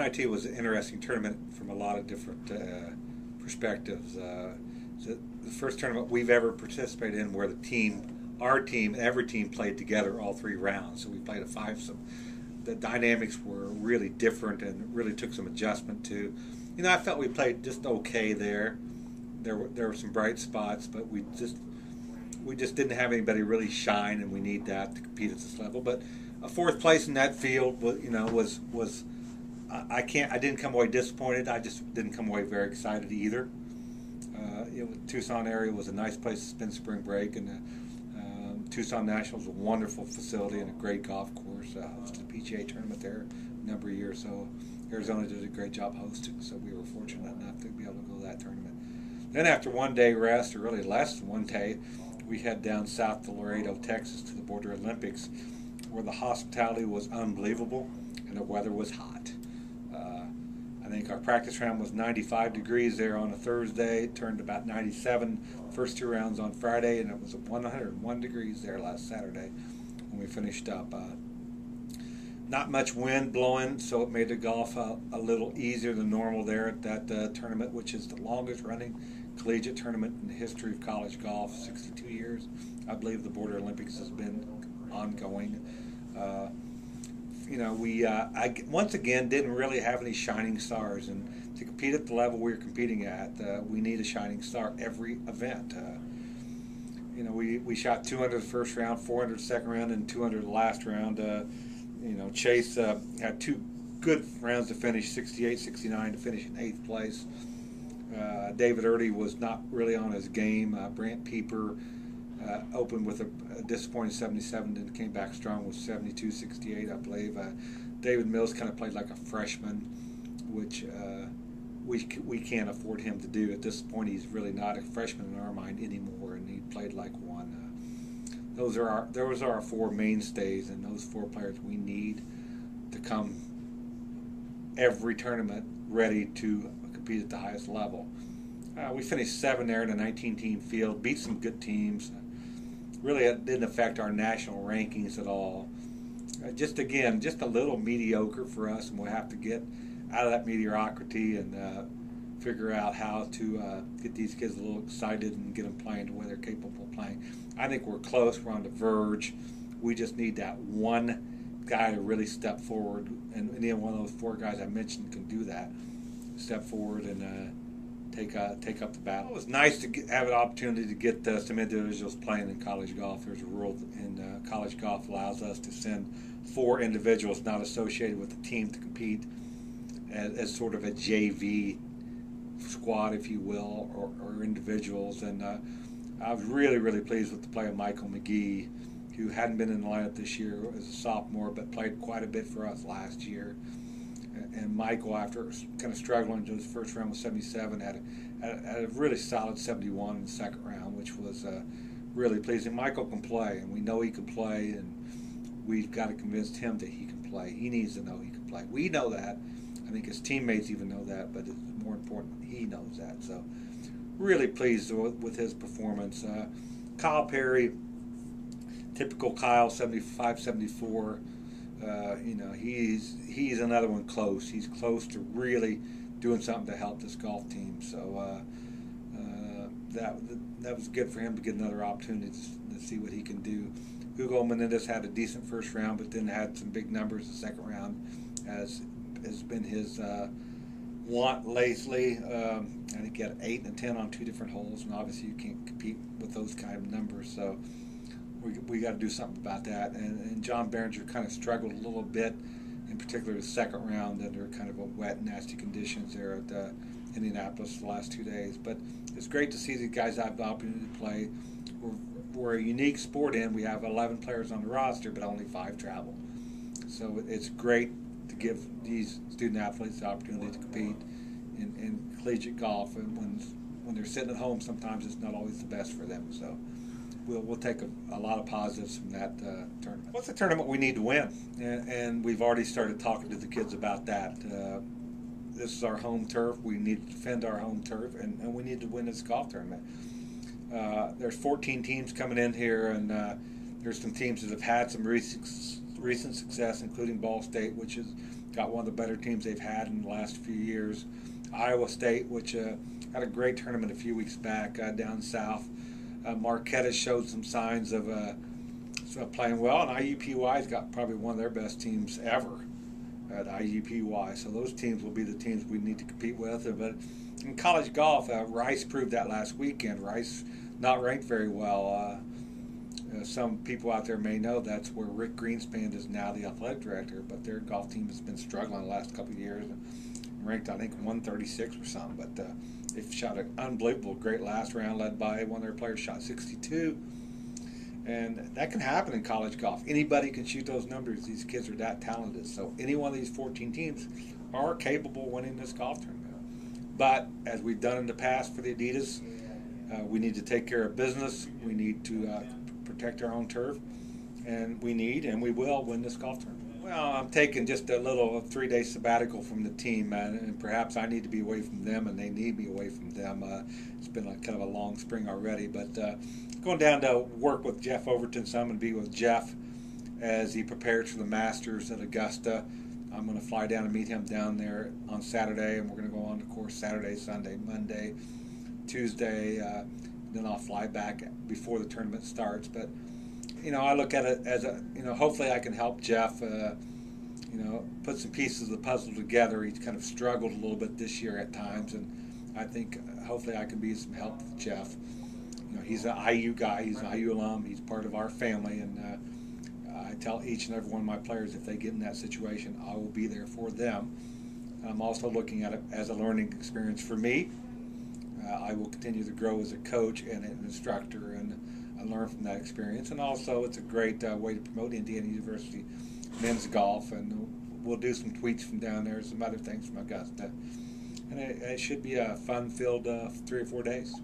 NIT was an interesting tournament from a lot of different perspectives. The first tournament we've ever participated in where our team, every team played together all 3 rounds. So we played a fivesome. The dynamics were really different and really took some adjustment to. I felt we played just okay there. There were some bright spots, but we just didn't have anybody really shine, and we need that to compete at this level. But a 4th place in that field, was I didn't come away disappointed. I just didn't come away very excited either. Tucson area was a nice place to spend spring break, and Tucson National is a wonderful facility and a great golf course. Hosted the PGA tournament there a number of years, so Arizona did a great job hosting. So we were fortunate enough to be able to go to that tournament. Then after one day rest, or really less than one day, we head down south to Laredo, Texas, to the Border Olympics, where the hospitality was unbelievable and the weather was hot. I think our practice round was 95 degrees there on a Thursday. It turned about 97 first 2 rounds on Friday, and it was 101 degrees there last Saturday when we finished up. Not much wind blowing, so it made the golf a little easier than normal there at that tournament, which is the longest running collegiate tournament in the history of college golf, 62 years. I believe the Border Olympics has been ongoing. I once again didn't really have any shining stars, and to compete at the level we were competing at, we need a shining star every event. We shot 200 the first round, 400 the second round, and 200 the last round. Chase had 2 good rounds to finish, 68, 69 to finish in 8th place. David Early was not really on his game. Brant Pieper opened with a disappointing 77, then came back strong with 72, 68, I believe. David Mills kind of played like a freshman, which we can't afford him to do. At this point, he's really not a freshman in our mind anymore, and he played like one. Those are our 4 mainstays, and those 4 players we need to come every tournament ready to compete at the highest level. We finished 7 there in a 19-team field, beat some good teams. Really, it didn't affect our national rankings at all. Just a little mediocre for us, and we'll have to get out of that mediocrity and figure out how to get these kids a little excited and get them playing the way they're capable of playing. I think we're close. We're on the verge. We just need that one guy to really step forward, and any one of those 4 guys I mentioned can do that. Step forward and take up the battle. It was nice to have an opportunity to get some individuals playing in college golf. There's a rule in college golf allows us to send 4 individuals not associated with the team to compete as sort of a JV squad, if you will, or individuals. And I was really, really pleased with the play of Michael McGee, who hadn't been in the lineup this year as a sophomore, but played quite a bit for us last year. And Michael, after kind of struggling to his first round with 77, had a really solid 71 in the second round, which was really pleasing. Michael can play, and we know he can play, and we've got to convince him that he can play. He needs to know he can play. We know that. I think his teammates even know that, but it's more important he knows that. So really pleased with his performance. Kyle Perry, typical Kyle, 75, 74. He's another one close. He's close to really doing something to help this golf team. So that was good for him to get another opportunity to see what he can do. Hugo Menendez had a decent first round, but then had some big numbers the second round, as has been his want lately. I think he had 8 and 10 on 2 different holes, and obviously you can't compete with those kind of numbers. So we got to do something about that. And John Behringer kind of struggled a little bit, in particular the second round under kind of a wet, nasty conditions there at Indianapolis the last 2 days. But it's great to see these guys have the opportunity to play. We're a unique sport we have 11 players on the roster, but only 5 travel. So it's great to give these student athletes the opportunity to compete in collegiate golf. And when they're sitting at home, sometimes it's not always the best for them. So we'll take a lot of positives from that tournament. What's the tournament we need to win? And we've already started talking to the kids about that. This is our home turf. We need to defend our home turf, and we need to win this golf tournament. There's 14 teams coming in here, and there's some teams that have had some recent success, including Ball State, which is got one of the better teams they've had in the last few years. Iowa State, which had a great tournament a few weeks back down south. Marquette has showed some signs of playing well, and IUPUI's got probably one of their best teams ever at IUPUI. So those teams will be the teams we need to compete with. But in college golf, Rice proved that last weekend. Rice not ranked very well. Some people out there may know that's where Rick Greenspan is now the athletic director, but their golf team has been struggling the last couple of years. Ranked, I think, 136 or something, but they've shot an unbelievable great last round, led by one of their players shot 62. And that can happen in college golf. Anybody can shoot those numbers. These kids are that talented. So any one of these 14 teams are capable of winning this golf tournament. But as we've done in the past for the Adidas, we need to take care of business. We need to protect our own turf. And we will win this golf tournament. Well, I'm taking just a little 3-day sabbatical from the team, and perhaps I need to be away from them, and they need me away from them. It's been kind of a long spring already, but going down to work with Jeff Overton, so I'm going to be with Jeff as he prepares for the Masters at Augusta. I'm going to fly down and meet him down there on Saturday, and we're going to go on the course Saturday, Sunday, Monday, Tuesday. Then I'll fly back before the tournament starts, but I look at it as hopefully I can help Jeff, put some pieces of the puzzle together. He's kind of struggled a little bit this year at times, and I think hopefully I can be some help with Jeff. He's an IU guy, he's an IU alum, he's part of our family, and I tell each and every one of my players if they get in that situation, I will be there for them. I'm also looking at it as a learning experience for me. I will continue to grow as a coach and an instructor, and learn from that experience. And also it's a great way to promote Indiana University men's golf, and we'll do some tweets from down there, some other things from Augusta, and it should be a fun-filled 3 or 4 days.